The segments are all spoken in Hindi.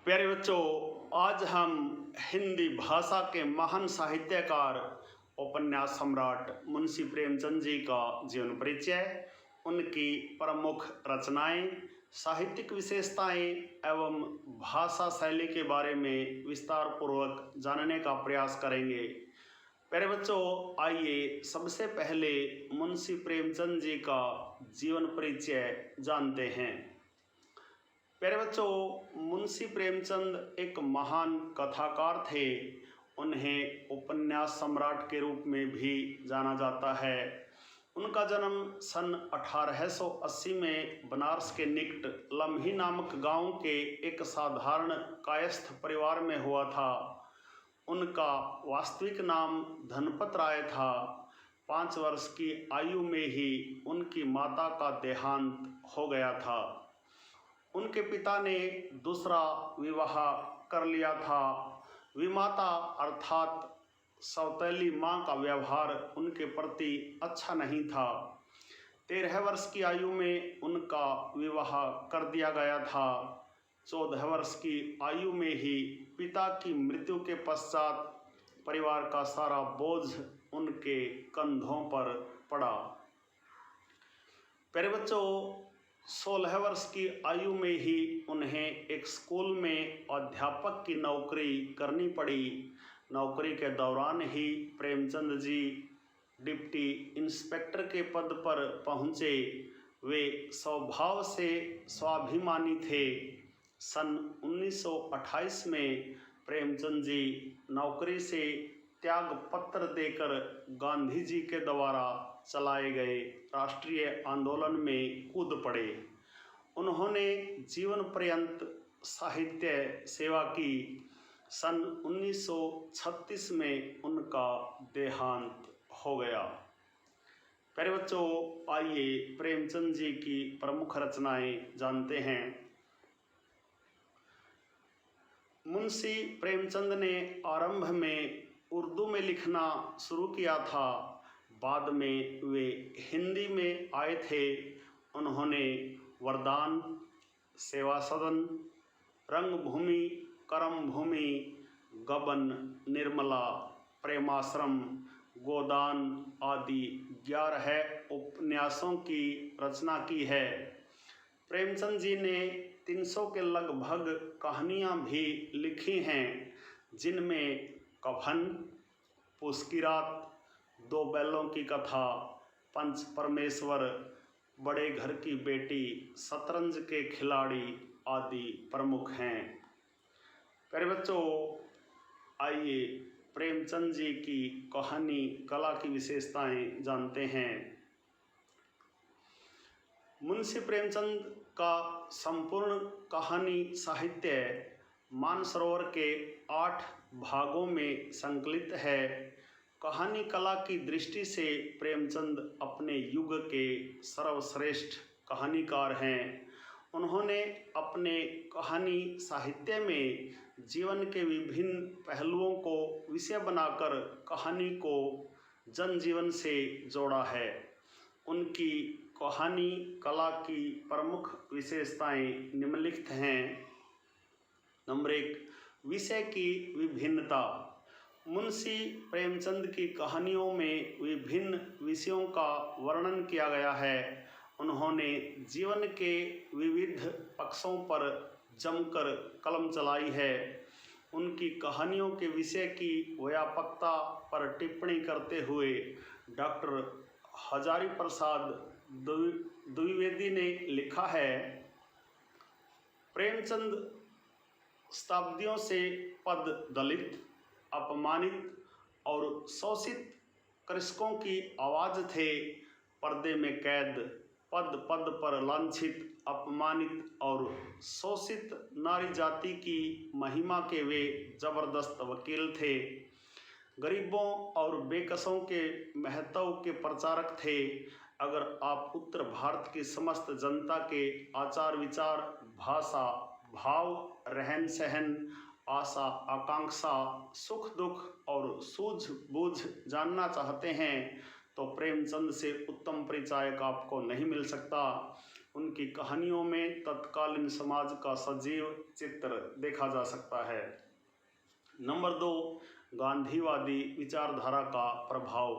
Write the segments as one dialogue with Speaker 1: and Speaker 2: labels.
Speaker 1: प्यारे बच्चों, आज हम हिंदी भाषा के महान साहित्यकार उपन्यास सम्राट मुंशी प्रेमचंद जी का जीवन परिचय, उनकी प्रमुख रचनाएं, साहित्यिक विशेषताएं एवं भाषा शैली के बारे में विस्तार पूर्वक जानने का प्रयास करेंगे। प्यारे बच्चों, आइए सबसे पहले मुंशी प्रेमचंद जी का जीवन परिचय जानते हैं। प्यारे बच्चों, मुंशी प्रेमचंद एक महान कथाकार थे। उन्हें उपन्यास सम्राट के रूप में भी जाना जाता है। उनका जन्म सन 1880 में बनारस के निकट लम्ही नामक गांव के एक साधारण कायस्थ परिवार में हुआ था। उनका वास्तविक नाम धनपत राय था। 5 वर्ष की आयु में ही उनकी माता का देहांत हो गया था। उनके पिता ने दूसरा विवाह कर लिया था। विमाता अर्थात सौतेली माँ का व्यवहार उनके प्रति अच्छा नहीं था। 13 वर्ष की आयु में उनका विवाह कर दिया गया था। 14 वर्ष की आयु में ही पिता की मृत्यु के पश्चात परिवार का सारा बोझ उनके कंधों पर पड़ा। प्यारे बच्चों, 16 वर्ष की आयु में ही उन्हें एक स्कूल में अध्यापक की नौकरी करनी पड़ी। नौकरी के दौरान ही प्रेमचंद जी डिप्टी इंस्पेक्टर के पद पर पहुँचे। वे स्वभाव से स्वाभिमानी थे। सन 1928 में प्रेमचंद जी नौकरी से त्याग पत्र देकर गांधी जी के द्वारा चलाए गए राष्ट्रीय आंदोलन में कूद पड़े। उन्होंने जीवन पर्यंत साहित्य सेवा की। सन 1936 में उनका देहांत हो गया। प्यारे बच्चों, आइए प्रेमचंद जी की प्रमुख रचनाएं जानते हैं। मुंशी प्रेमचंद ने आरंभ में उर्दू में लिखना शुरू किया था। बाद में वे हिंदी में आए थे। उन्होंने वरदान, सेवा सदन, रंगभूमि, कर्मभूमि, गबन, निर्मला, प्रेमाश्रम, गोदान आदि 11 उपन्यासों की रचना की है। प्रेमचंद जी ने 300 के लगभग कहानियाँ भी लिखी हैं, जिनमें कफन, पूस की रात, 2 बैलों की कथा, पंच परमेश्वर, बड़े घर की बेटी, शतरंज के खिलाड़ी आदि प्रमुख हैं। प्यारे बच्चों, आइए प्रेमचंद जी की कहानी कला की विशेषताएं जानते हैं। मुंशी प्रेमचंद का संपूर्ण कहानी साहित्य मानसरोवर के 8 भागों में संकलित है। कहानी कला की दृष्टि से प्रेमचंद अपने युग के सर्वश्रेष्ठ कहानीकार हैं। उन्होंने अपने कहानी साहित्य में जीवन के विभिन्न पहलुओं को विषय बनाकर कहानी को जनजीवन से जोड़ा है। उनकी कहानी कला की प्रमुख विशेषताएं निम्नलिखित हैं। नंबर 1, विषय की विभिन्नता। मुंशी प्रेमचंद की कहानियों में विभिन्न विषयों का वर्णन किया गया है। उन्होंने जीवन के विविध पक्षों पर जमकर कलम चलाई है। उनकी कहानियों के विषय की व्यापकता पर टिप्पणी करते हुए डॉक्टर हजारी प्रसाद द्विवेदी ने लिखा है, प्रेमचंद शताब्दियों से पद दलित, अपमानित और शोषित कृषकों की आवाज़ थे। पर्दे में कैद, पद पद पर लांछित, अपमानित और शोषित नारी जाति की महिमा के वे जबरदस्त वकील थे। गरीबों और बेकसों के महत्व के प्रचारक थे। अगर आप उत्तर भारत की समस्त जनता के आचार विचार, भाषा, भाव, रहन सहन, आशा आकांक्षा, सुख दुख और सूझबूझ जानना चाहते हैं तो प्रेमचंद से उत्तम परिचायक आपको नहीं मिल सकता। उनकी कहानियों में तत्कालीन समाज का सजीव चित्र देखा जा सकता है। नंबर 2, गांधीवादी विचारधारा का प्रभाव।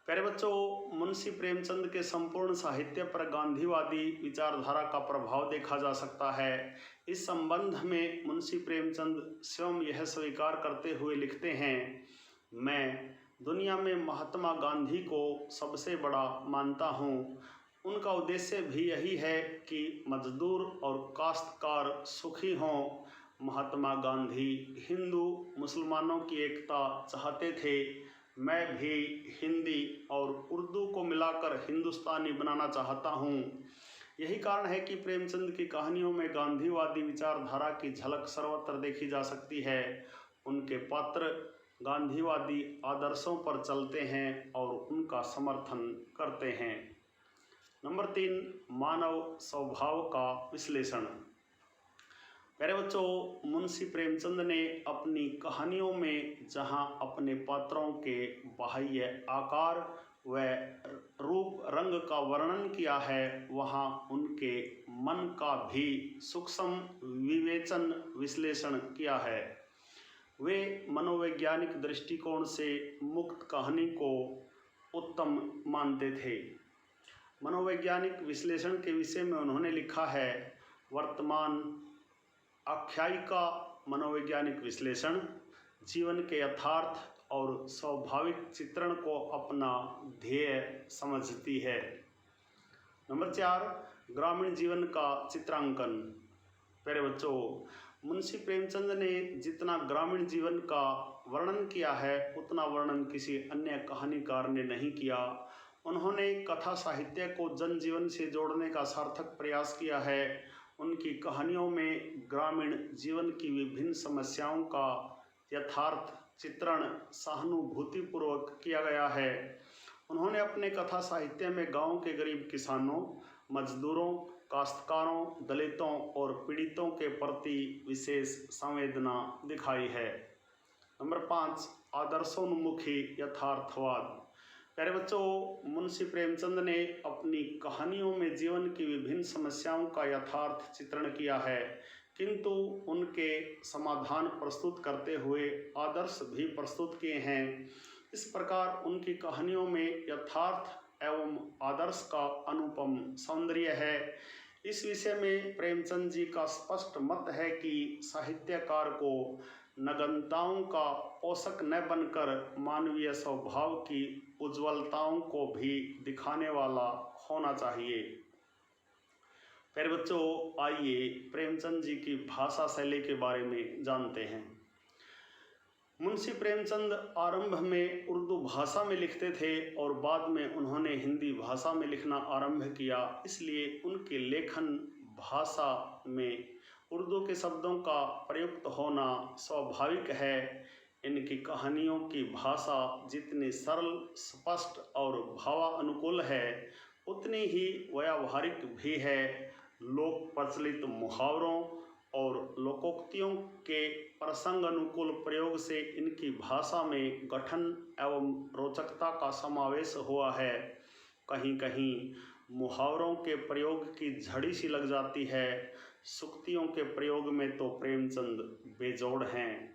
Speaker 1: प्यारे बच्चों, मुंशी प्रेमचंद के संपूर्ण साहित्य पर गांधीवादी विचारधारा का प्रभाव देखा जा सकता है। इस संबंध में मुंशी प्रेमचंद स्वयं यह स्वीकार करते हुए लिखते हैं, मैं दुनिया में महात्मा गांधी को सबसे बड़ा मानता हूँ। उनका उद्देश्य भी यही है कि मजदूर और काश्तकार सुखी हों। महात्मा गांधी हिंदू मुसलमानों की एकता चाहते थे। मैं भी हिंदी और उर्दू को मिलाकर हिंदुस्तानी बनाना चाहता हूँ। यही कारण है कि प्रेमचंद की कहानियों में गांधीवादी विचारधारा की झलक सर्वत्र देखी जा सकती है। उनके पात्र गांधीवादी आदर्शों पर चलते हैं और उनका समर्थन करते हैं। नंबर 3, मानव स्वभाव का विश्लेषण। प्यारे बच्चों, मुंशी प्रेमचंद ने अपनी कहानियों में जहां अपने पात्रों के बाह्य आकार व रूप रंग का वर्णन किया है, वहां उनके मन का भी सूक्ष्म विवेचन विश्लेषण किया है। वे मनोवैज्ञानिक दृष्टिकोण से मुक्त कहानी को उत्तम मानते थे। मनोवैज्ञानिक विश्लेषण के विषय में उन्होंने लिखा है, वर्तमान आख्यायिका मनोवैज्ञानिक विश्लेषण जीवन के यथार्थ और स्वाभाविक चित्रण को अपना ध्येय समझती है। नंबर 4, ग्रामीण जीवन का चित्रांकन। प्यारे बच्चों, मुंशी प्रेमचंद ने जितना ग्रामीण जीवन का वर्णन किया है, उतना वर्णन किसी अन्य कहानीकार ने नहीं किया। उन्होंने कथा साहित्य को जनजीवन से जोड़ने का सार्थक प्रयास किया है। उनकी कहानियों में ग्रामीण जीवन की विभिन्न समस्याओं का यथार्थ चित्रण सहानुभूतिपूर्वक किया गया है। उन्होंने अपने कथा साहित्य में गांव के गरीब किसानों, मजदूरों, काश्तकारों, दलितों और पीड़ितों के प्रति विशेष संवेदना दिखाई है। नंबर 5, आदर्शोन्मुखी यथार्थवाद। प्यारे बच्चों, मुंशी प्रेमचंद ने अपनी कहानियों में जीवन की विभिन्न समस्याओं का यथार्थ चित्रण किया है, किंतु उनके समाधान प्रस्तुत करते हुए आदर्श भी प्रस्तुत किए हैं। इस प्रकार उनकी कहानियों में यथार्थ एवं आदर्श का अनुपम सौंदर्य है। इस विषय में प्रेमचंद जी का स्पष्ट मत है कि साहित्यकार को नगण्यताओं का पोषक न बनकर मानवीय स्वभाव की उज्ज्वलताओं को भी दिखाने वाला होना चाहिए। प्यारे बच्चों, आइए प्रेमचंद जी की भाषा शैली के बारे में जानते हैं। मुंशी प्रेमचंद आरंभ में उर्दू भाषा में लिखते थे और बाद में उन्होंने हिंदी भाषा में लिखना आरंभ किया। इसलिए उनके लेखन भाषा में उर्दू के शब्दों का प्रयुक्त होना स्वाभाविक है। इनकी कहानियों की भाषा जितनी सरल, स्पष्ट और भावानुकूल है, उतनी ही व्यावहारिक भी है। लोक प्रचलित मुहावरों और लोकोक्तियों के प्रसंग अनुकूल प्रयोग से इनकी भाषा में गठन एवं रोचकता का समावेश हुआ है। कहीं कहीं मुहावरों के प्रयोग की झड़ी सी लग जाती है। सूक्तियों के प्रयोग में तो प्रेमचंद बेजोड़ हैं।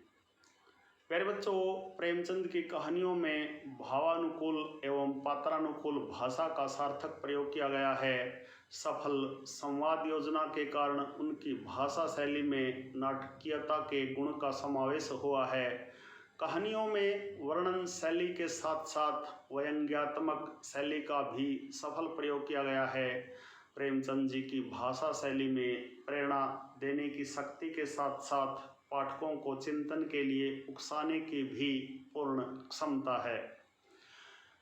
Speaker 1: प्यारे बच्चों, प्रेमचंद की कहानियों में भावानुकूल एवं पात्रानुकूल भाषा का सार्थक प्रयोग किया गया है। सफल संवाद योजना के कारण उनकी भाषा शैली में नाटकीयता के गुण का समावेश हुआ है। कहानियों में वर्णन शैली के साथ साथ व्यंग्यात्मक शैली का भी सफल प्रयोग किया गया है। प्रेमचंद जी की भाषा शैली में प्रेरणा देने की शक्ति के साथ साथ पाठकों को चिंतन के लिए उकसाने की भी पूर्ण क्षमता है।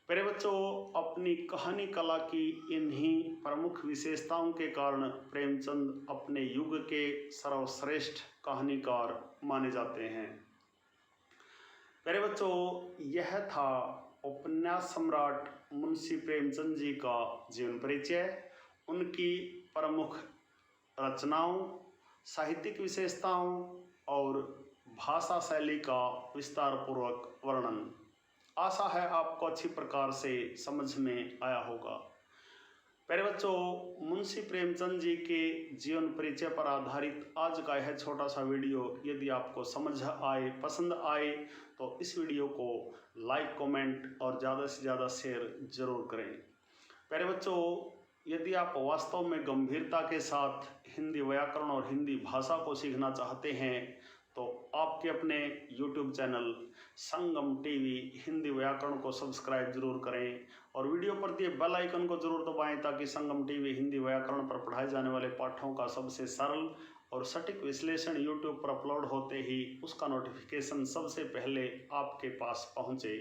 Speaker 1: प्यारे बच्चों, अपनी कहानी कला की इन्हीं प्रमुख विशेषताओं के कारण प्रेमचंद अपने युग के सर्वश्रेष्ठ कहानीकार माने जाते हैं। प्यारे बच्चों, यह था उपन्यास सम्राट मुंशी प्रेमचंद जी का जीवन परिचय, उनकी प्रमुख रचनाओं, साहित्यिक विशेषताओं और भाषा शैली का विस्तार पूर्वक वर्णन। आशा है आपको अच्छी प्रकार से समझ में आया होगा। प्यारे बच्चों, मुंशी प्रेमचंद जी के जीवन परिचय पर आधारित आज का यह छोटा सा वीडियो यदि आपको समझ आए, पसंद आए तो इस वीडियो को लाइक, कमेंट और ज़्यादा से ज़्यादा शेयर जरूर करें। प्यारे बच्चों, यदि आप वास्तव में गंभीरता के साथ हिंदी व्याकरण और हिंदी भाषा को सीखना चाहते हैं तो आपके अपने YouTube चैनल संगम टीवी हिंदी व्याकरण को सब्सक्राइब जरूर करें और वीडियो पर दिए बेल आइकन को जरूर दबाएं ताकि संगम टीवी हिंदी व्याकरण पर पढ़ाए जाने वाले पाठों का सबसे सरल और सटीक विश्लेषण YouTube पर अपलोड होते ही उसका नोटिफिकेशन सबसे पहले आपके पास पहुंचे।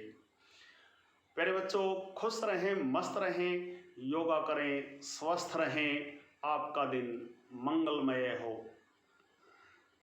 Speaker 1: प्यारे बच्चों, खुश रहें, मस्त रहें, योगा करें, स्वस्थ रहें, आपका दिन मंगलमय हो।